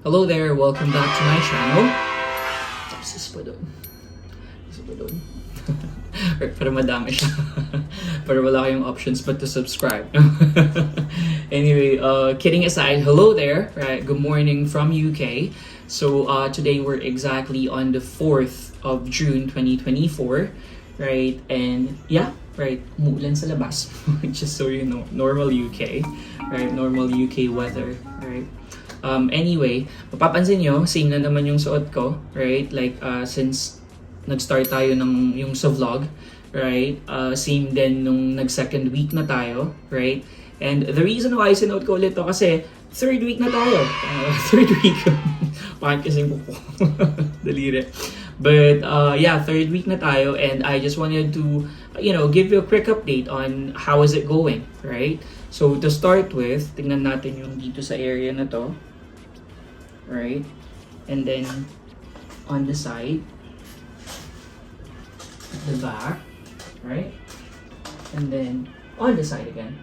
Hello there, welcome back to my channel. Tapos pa doon. Para madami siya. Para wala kayong options but to subscribe. Anyway, kidding aside, hello there. Right, good morning from UK. So today we're exactly on the 4th of June 2024. Right, and yeah, right, umuulan sa labas. Just so you know, normal UK. Right, normal UK weather. Right. Anyway, mapapansin nyo, same na naman yung suot ko, right? Like, since nag-start tayo ng yung sa vlog, right? Same din nung nag-second week na tayo, right? And the reason why sinuot ko ulit to kasi third week na tayo. Third week. Bakit kasi po daliri. But yeah, third week na tayo and I just wanted to, give you a quick update on how is it going, right? So to start with, tingnan natin yung dito sa area na to. Right? And then on the side, the back, right? And then on the side again,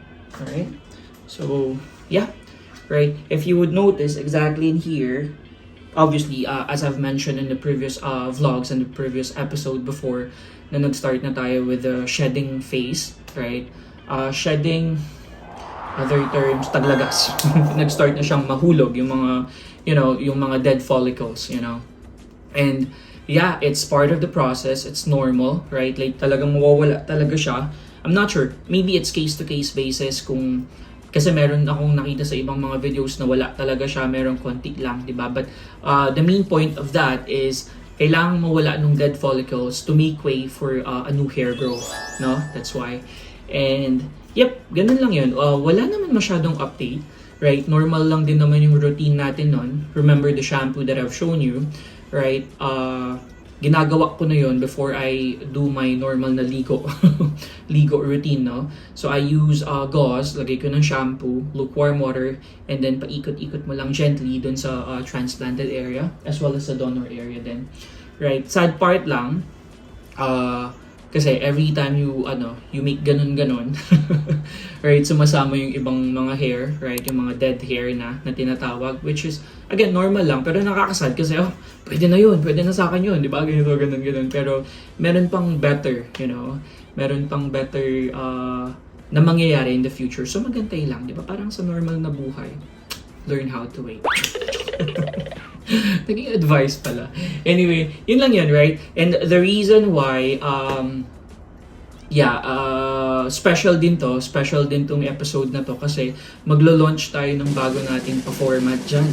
right? So yeah, right? If you would notice exactly in here, obviously as I've mentioned in the previous vlogs and the previous episode before, na nag-start na tayo with the shedding phase, right? Shedding, other terms, taglagas. Nag-start na siyang mahulog yung mga, yung mga dead follicles, And yeah, it's part of the process. It's normal, right? Like talagang mawawala talaga siya. I'm not sure. Maybe it's case-to-case basis kung kasi meron akong nakita sa ibang mga videos na wala talaga siya, meron konti lang, di ba? But the main point of that is kailangan mawala nung dead follicles to make way for a new hair growth, no? That's why. And yep, ganun lang yun. Wala naman masyadong update, right? Normal lang din naman yung routine natin nun. Remember the shampoo that I've shown you, right? Ginagawa ko na yun before I do my normal na ligo ligo routine, no? So I use gauze, lagay ko ng shampoo, lukewarm water, and then paikot-ikot mo lang gently dun sa transplanted area as well as sa donor area din. Right? Sad part lang, kasi every time you make ganun right, sumasama yung ibang mga hair, right, yung mga dead hair na tinatawag, which is again normal lang pero nakakasad kasi pwede na sa akin yun, di ba, ganun, pero meron pang better, meron pang better na mangyayari in the future, so magantay lang, di ba, parang sa normal na buhay, learn how to wait. Naging advice pala. Anyway, yun lang yun, right? And the reason why, special din tong episode na to kasi maglo-launch tayo ng bago nating pa-format dyan.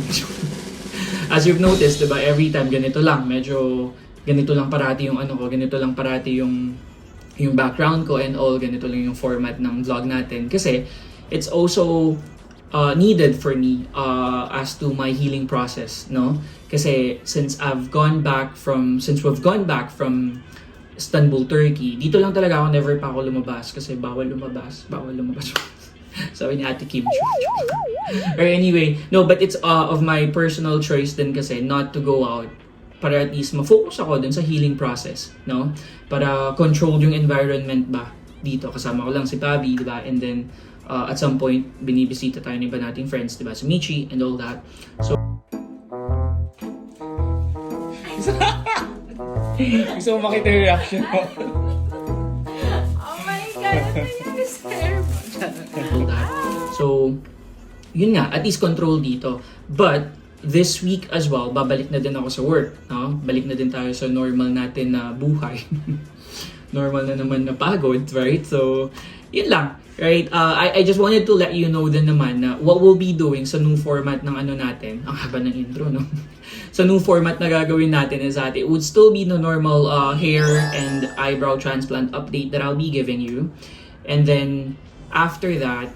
As you've noticed, diba, every time ganito lang, medyo ganito lang parati yung ganito lang parati yung background ko and all, ganito lang yung format ng vlog natin kasi it's also needed for me as to my healing process, no? Kasi since we've gone back from Istanbul, Turkey, dito lang talaga ako, never pa ako lumabas kasi bawal lumabas. Sabi ni Ate Kim. Or anyway, no, but it's of my personal choice din kasi not to go out para at least ma-focus ako dun sa healing process, no? Para control yung environment ba dito. Kasama ko lang si Pabi, di ba? And then at some point, binibisita tayo ng iba nating friends, diba? Si Michi and all that. So, gusto mo makita yung reaction mo? Oh my God, ano yung stare mo? So, yun nga, at least control dito. But, this week as well, babalik na din ako sa work. No? Balik na din tayo sa normal natin na buhay. Normal na naman na pagod, right? So, yun lang. Right, I just wanted to let you know din naman na what we'll be doing sa new format ng natin. Ang haba ng intro, no? Sa new format na gagawin natin is that it would still be the normal hair and eyebrow transplant update that I'll be giving you. And then, after that,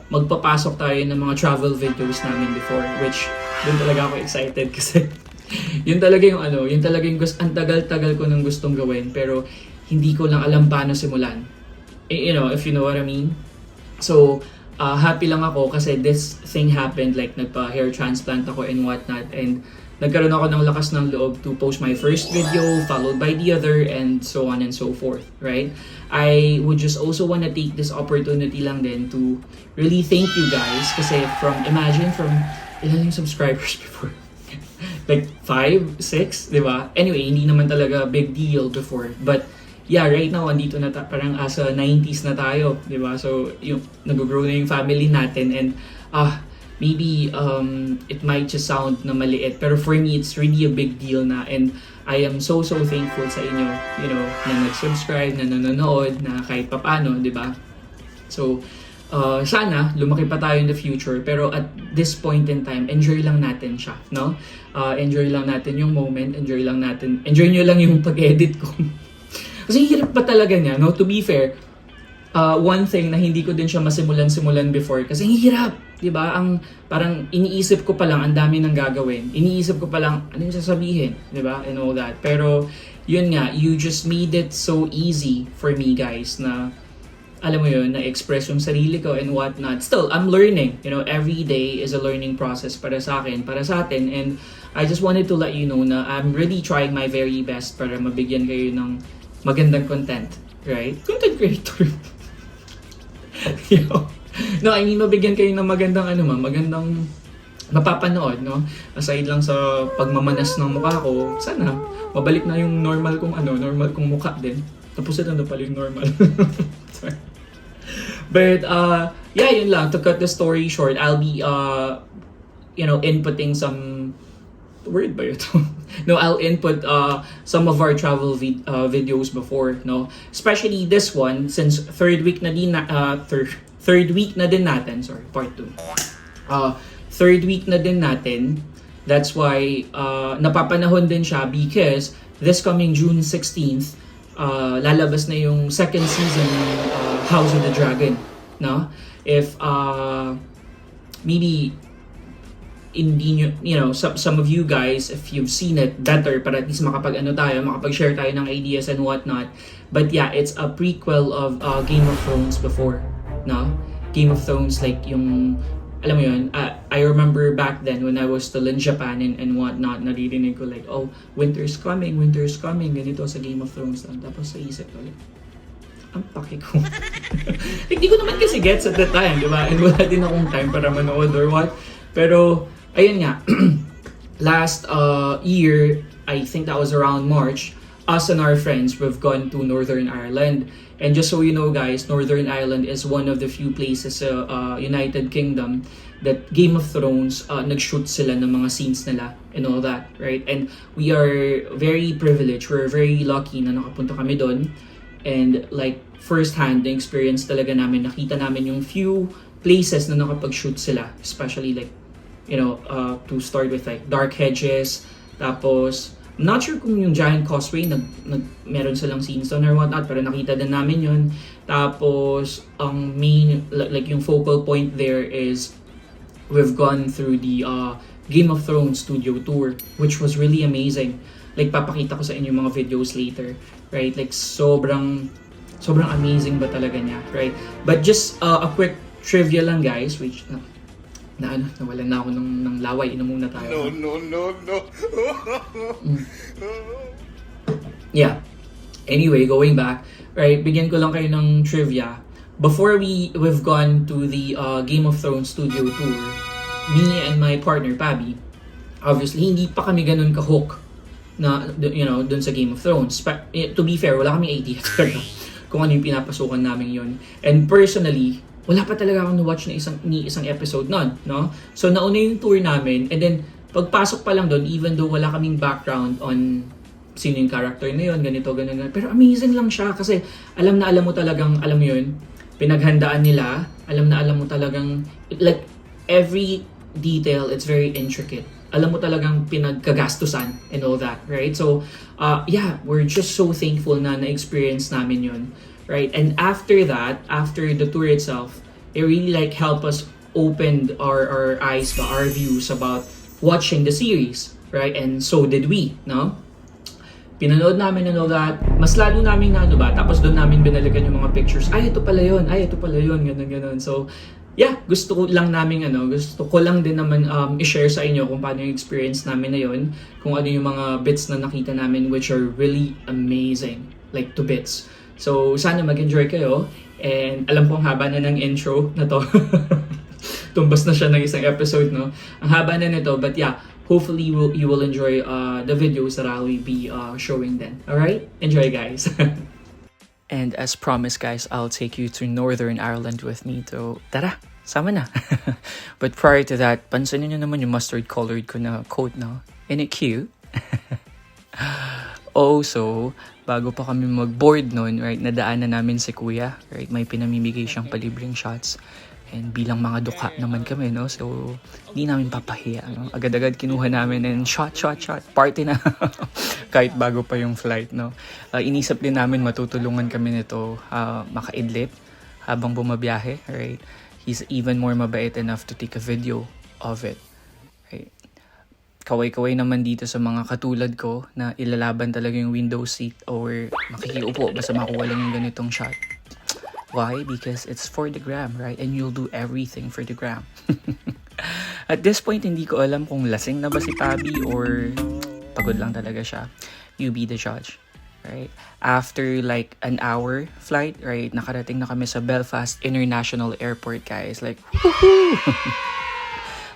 magpapasok tayo ng mga travel videos namin before, which dun talaga ako excited kasi yun talaga yung ang tagal-tagal ko nang gustong gawin pero hindi ko lang alam paano simulan. If you know what I mean. So, happy lang ako kasi this thing happened, like nagpa-hair transplant ako and whatnot, and nagkaroon ako ng lakas ng loob to post my first video, followed by the other, and so on and so forth, right? I would just also want to take this opportunity lang din to really thank you guys kasi from ilan yung subscribers before? Like 5, 6, di ba? Anyway, hindi naman talaga big deal before. But yeah, right now, andito na parang asa 90s na tayo, di ba? So, yung nag-grow na yung family natin and maybe it might just sound na maliit, pero for me, it's really a big deal na and I am so thankful sa inyo, you know, na nag-subscribe, na nanonood, na kahit papano, di ba? So, sana lumaki pa tayo in the future, pero at this point in time, enjoy lang natin siya, no? Enjoy lang natin yung moment, enjoy nyo lang yung pag-edit ko. Kasi hirap pa talaga niya, no? To be fair, one thing na hindi ko din siya masimulan before kasi hirap, 'di ba? Ang parang iniisip ko pa lang ang dami nang gagawin. Iniisip ko pa lang ano yung sasabihin, 'di ba? And all that. Pero yun nga, you just made it so easy for me, guys, na alam mo yun, na-express yung sarili ko and whatnot. Still, I'm learning. You know, every day is a learning process para sa akin, para sa atin. And I just wanted to let you know na I'm really trying my very best para mabigyan kayo ng magandang content. Right? Content creator. No, I mean, mabigyan kayo ng magandang magandang mapapanood, no? Aside lang sa pagmamanas ng mukha ko, sana mabalik na yung normal kong mukha din. Tapos ito na pala yung normal. Sorry. But, yeah, yun lang. To cut the story short, I'll be, inputting some... Word ba ito? No, I'll input some of our travel videos before, no? Especially this one, since third week na din natin, sorry, part 2. Third week na din natin. That's why napapanahon din siya because this coming June 16th, lalabas na yung second season ng House of the Dragon, no? If maybe hindi nyo, some of you guys, if you've seen it, better para at least makapag-share tayo ng ideas and whatnot. But yeah, it's a prequel of Game of Thrones before, no? Game of Thrones, like yung, alam mo yun, I remember back then when I was still in Japan and whatnot, naririnig ko like, oh, winter's coming, ganito sa Game of Thrones. Tapos sa isip ko, like, ang paki ko. Like, di ko naman kasi gets at that time, di ba? And wala din akong time para manood or what. Pero, ayun nga, last year, I think that was around March, us and our friends, we've gone to Northern Ireland. And just so you know, guys, Northern Ireland is one of the few places sa United Kingdom that Game of Thrones, nag-shoot sila ng mga scenes nila and all that, right? And we are very privileged, we're very lucky na nakapunta kami doon. And like, first-hand, the experience talaga namin, nakita namin yung few places na nakapag-shoot sila, especially like, to start with like Dark Hedges, tapos I'm not sure kung yung Giant Causeway meron silang scenes doon or whatnot, pero nakita din namin yun. Tapos ang main, like yung focal point there is we've gone through the Game of Thrones studio tour, which was really amazing. Like, papakita ko sa inyo mga videos later, right? Like, sobrang amazing ba talaga niya, right? But just a quick trivia lang, guys, which nawalan na ako ng laway. Inom muna tayo. No. Yeah. Anyway, going back, right, bigyan ko lang kayo ng trivia. Before we've gone to the Game of Thrones studio tour, me and my partner, Pabi, obviously, hindi pa kami ganun ka-hook na, dun sa Game of Thrones. To be fair, wala kami idea kung ano yung pinapasukan namin yun. And personally, wala pa talaga akong na-watch na isang episode nun, no? So, nauna yung tour namin, and then, pagpasok pa lang doon, even though wala kaming background on sino yung character na yun, ganito. Pero amazing lang siya kasi alam mo talagang, alam mo yun, pinaghandaan nila, alam mo talagang, like, every detail, it's very intricate. Alam mo talagang pinagkagastusan and all that, right? So, yeah, we're just so thankful na na-experience namin yun, right? And after that, after the tour itself, it really like helped us open our eyes, our views about watching the series, right? And so did we, no? Pinanood namin and all that, mas lalo namin tapos doon namin binalikan yung mga pictures. Ito pala yun, ganun. So, yeah, gusto ko lang din naman i-share sa inyo kung paano yung experience namin na yun, kung ano yung mga bits na nakita namin which are really amazing, like to bits. So, sana mag-enjoy kayo, and alam kong haba na ng intro na to. tumbas na siya ng isang episode, no? Ang haba na nito, but yeah, hopefully you will enjoy the videos that I will be showing then. Alright? Enjoy, guys. And as promised, guys, I'll take you to Northern Ireland with me. So, tara, sama na. But prior to that, pansinin nyo naman yung mustard-colored ko na coat, no? Ain't it cute? Also, bago pa kami mag-board noon, right, nadaanan namin si Kuya, right, may pinamimigay siyang palibreng shots. And bilang mga duka naman kami, no? So, hindi namin papahiya, no? Agad-agad kinuha namin and shot. Party na. Kahit bago pa yung flight, no? Inisip din namin matutulungan kami nito makaidlip habang bumabiyahe, right? He's even more mabait enough to take a video of it, right? Kaway-kaway naman dito sa mga katulad ko na ilalaban talaga yung window seat or makikiupo basta makuha lang yung ganitong shot. Why? Because it's for the gram, right? And you'll do everything for the gram. At this point, hindi ko alam kung lasing na ba si Pabi or pagod lang talaga siya. You be the judge, right? After like an hour flight, right? Nakarating na kami sa Belfast International Airport, guys. Like, woohoo!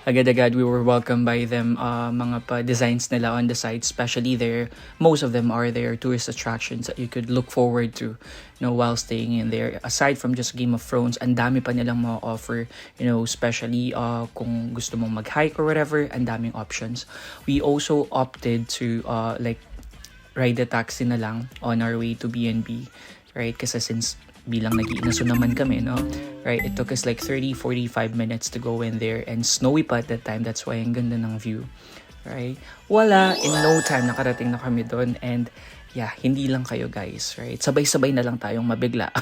Agad-agad we were welcomed by them, mga pa-designs nila on the side, especially there. Most of them are their tourist attractions that you could look forward to, you know, while staying in there. Aside from just Game of Thrones, ang dami pa nilang ma-offer, you know, especially kung gusto mong mag-hike or whatever, ang daming options. We also opted to like ride a taxi na lang on our way to B&B, right? Kasi since bilang nag-iinaso naman kami, no? Right? It took us like 30-45 minutes to go in there and snowy pa at that time. That's why ang ganda ng view. Right? Wala. In no time, nakarating na kami doon. And yeah, hindi lang kayo, guys. Right? Sabay-sabay na lang tayong mabigla.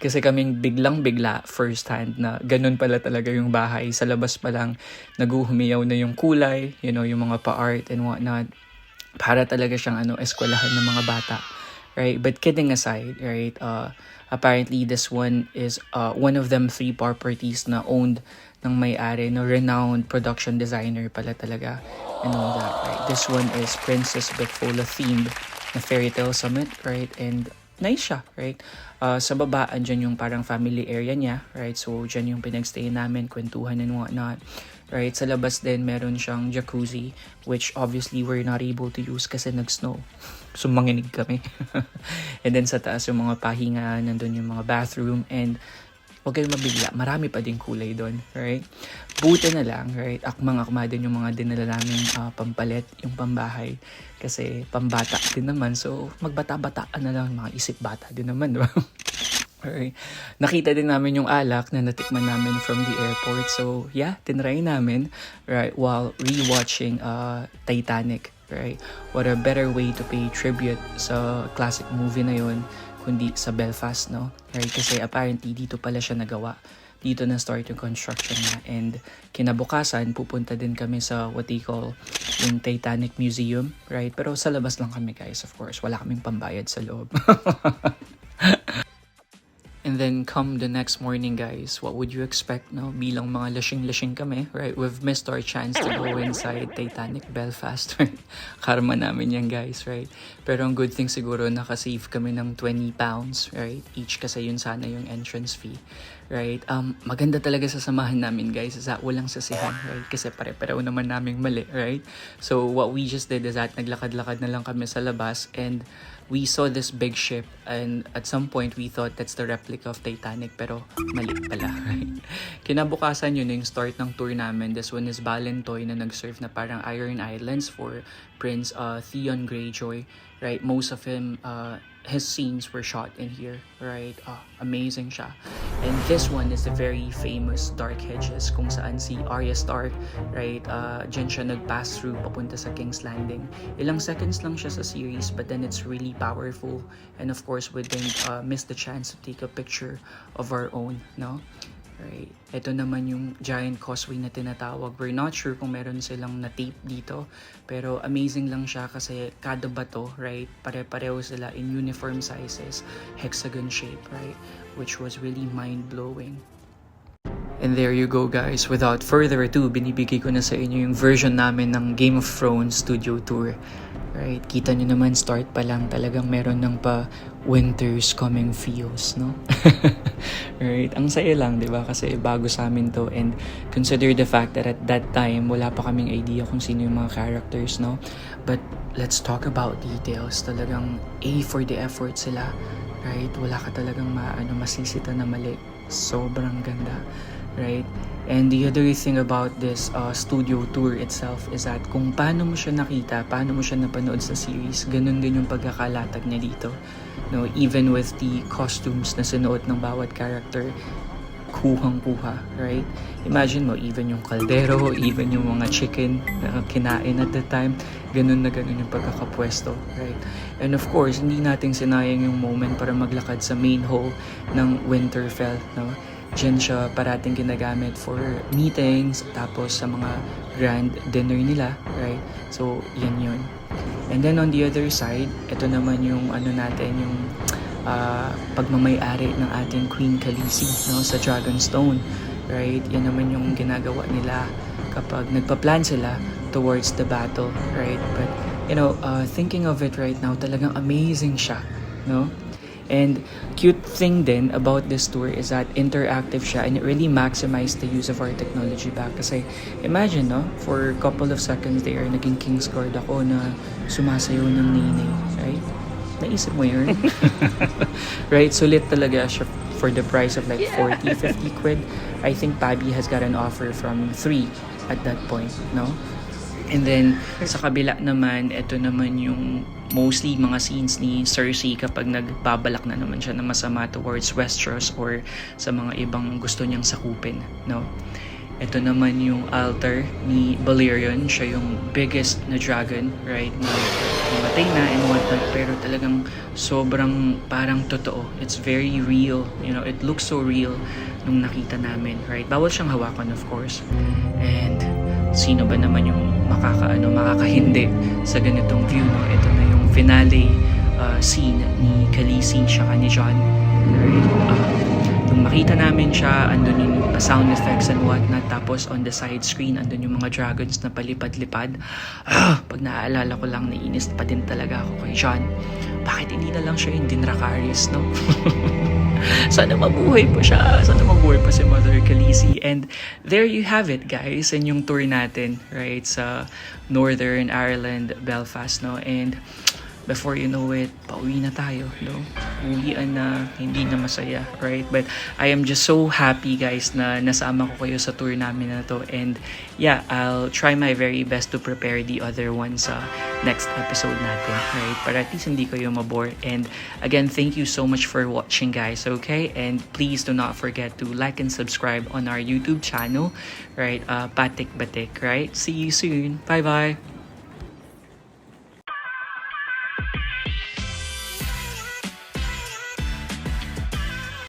Kasi kaming biglang-bigla first hand na ganun pala talaga yung bahay. Sa labas pa lang, naguhumiyaw na yung kulay, you know, yung mga pa-art and whatnot. Para talaga siyang eskwelahan ng mga bata. Right? But kidding aside, right? Apparently, this one is one of them 3 properties na owned ng may-ari, no, renowned production designer pala talaga. And all that, right? This one is Princess Betfola themed na Fairy Tale Summit, right? And nice siya, right? Sa baba, andyan yung parang family area niya, right? So, dyan yung pinagstay namin, kwentuhan and whatnot. Right? Sa labas din, meron siyang jacuzzi, which obviously we're not able to use kasi nag-snow. So, manginig kami. And then sa taas yung mga pahinga, nandun yung mga bathroom, and huwag kayong mabigla, marami pa din kulay doon, right? Buti na lang, right? Akmang-akma din yung mga dinala namin pampalit, yung pambahay. Kasi pambata din naman, so magbata-bataan na lang, mga isip bata din naman, diba? Alright. Nakita din namin yung alak na natikman namin from the airport. So, yeah, tinry namin, right, while rewatching Titanic, right? What a better way to pay tribute sa classic movie na yun, kundi sa Belfast, no? Right? Kasi apparently, dito pala siya nagawa. Dito na start yung construction niya. And kinabukasan, pupunta din kami sa what they call yung Titanic Museum, right? Pero sa labas lang kami, guys, of course. Wala kaming pambayad sa loob. And then come the next morning, guys, what would you expect, no? Bilang mga lasing-lasing kami, right? We've missed our chance to go inside Titanic Belfast, right? Karma namin yan, guys, right? Pero ang good thing siguro, nakasave kami ng £20, right? Each kasi yun sana yung entrance fee, right? Maganda talaga sa samahan namin, guys, is that walang sasihan, right? Kasi pare-pareho naman naming mali, right? So what we just did is that naglakad-lakad na lang kami sa labas, and we saw this big ship, and at some point we thought that's the replica of Titanic, pero mali pala, right? Kinabukasan yun yung start ng tour namin. This one is Ballantoy na nag-serve na parang Iron Islands for Prince Theon Greyjoy, right? Most of his scenes were shot in here, right? Amazing siya. And this one is the very famous Dark Hedges, kung saan si Arya Stark, right, dyan siya nag-pass through papunta sa King's Landing. Ilang seconds lang siya sa series, but then it's really powerful. And of course, we didn't miss the chance to take a picture of our own, no? Right. Ito naman yung giant causeway na tinatawag. We're not sure kung meron silang na-tape dito, pero amazing lang siya kasi kada bato, right, pare-pareho sila in uniform sizes, hexagon shape, right, which was really mind-blowing. And there you go, guys. Without further ado, binibigay ko na sa inyo yung version namin ng Game of Thrones studio tour. Right? Kita nyo naman, start pa lang talagang meron ng pa winter's coming feels, no? Right? Ang saya lang, di ba? Kasi bago sa amin to, and consider the fact that at that time, wala pa kaming idea kung sino yung mga characters, no? But let's talk about details. Talagang A for the effort sila, right? Wala ka talagang masisita na mali. Sobrang ganda, right? And the other thing about this studio tour itself is that kung paano mo siya nakita, paano mo siya napanood sa series, ganun din yung pagkakalatag niya dito. No, even with the costumes na sinuot ng bawat character, kuhang-kuha, right? Imagine mo, even yung kaldero, even yung mga chicken na kinain at the time, ganun na ganun yung pagkakapwesto, right? And of course, hindi natin sinayang yung moment para maglakad sa main hall ng Winterfell, no? Diyan siya parating ginagamit for meetings, tapos sa mga grand dinner nila, right? So, yan yun. And then on the other side, ito naman yung yung pagmamay-ari ng ating Queen Khaleesi, no, sa Dragonstone, right? Yan naman yung ginagawa nila kapag nagpa-plan sila towards the battle, right? But thinking of it right now, talagang amazing siya, no? And cute thing din about this tour is that interactive siya, and it really maximized the use of our technology back. Kasi imagine, no, for a couple of seconds there, naging Kingsguard ako na sumasayaw ng ninay, right? Naisip mo yun? Right? Sulit talaga siya for the price of like 40, 50 quid. I think Pabi has got an offer from 3 at that point, no? And then, sa kabila naman, ito naman yung mostly mga scenes ni Cersei kapag nagbabalak na naman siya na masama towards Westeros or sa mga ibang gusto niyang sakupin, no? Ito naman yung altar ni Balerion. Siya yung biggest na dragon, right? Na namatay na and whatnot, pero talagang sobrang parang totoo. It's very real. It looks so real nung nakita namin, right? Bawal siyang hawakan, of course. And sino ba naman yung makakahindi sa ganitong view, no? Ito na yung finale scene ni Khaleesi siya ni Jon, right? Nung makita namin siya, andun yung sound effects and whatnot, tapos on the side screen andun yung mga dragons na palipad-lipad. Pag naaalala ko lang, naiinis pa din talaga ako kay Jon. Bakit hindi na lang siya yung Dinracaris, no? Sana mabuhay pa siya. Sana mabuhay pa si Mother Khaleesi. And there you have it, guys. And yung tour natin, right, sa Northern Ireland, Belfast, no? And before you know it, pauwi na tayo, no? Uwian na, hindi na masaya, right? But I am just so happy, guys, na nasama ko kayo sa tour namin na to. And yeah, I'll try my very best to prepare the other ones sa next episode natin, right? Para at least hindi kayo mabore. And again, thank you so much for watching, guys, okay? And please do not forget to like and subscribe on our YouTube channel, right? Patik Batik, right? See you soon. Bye-bye!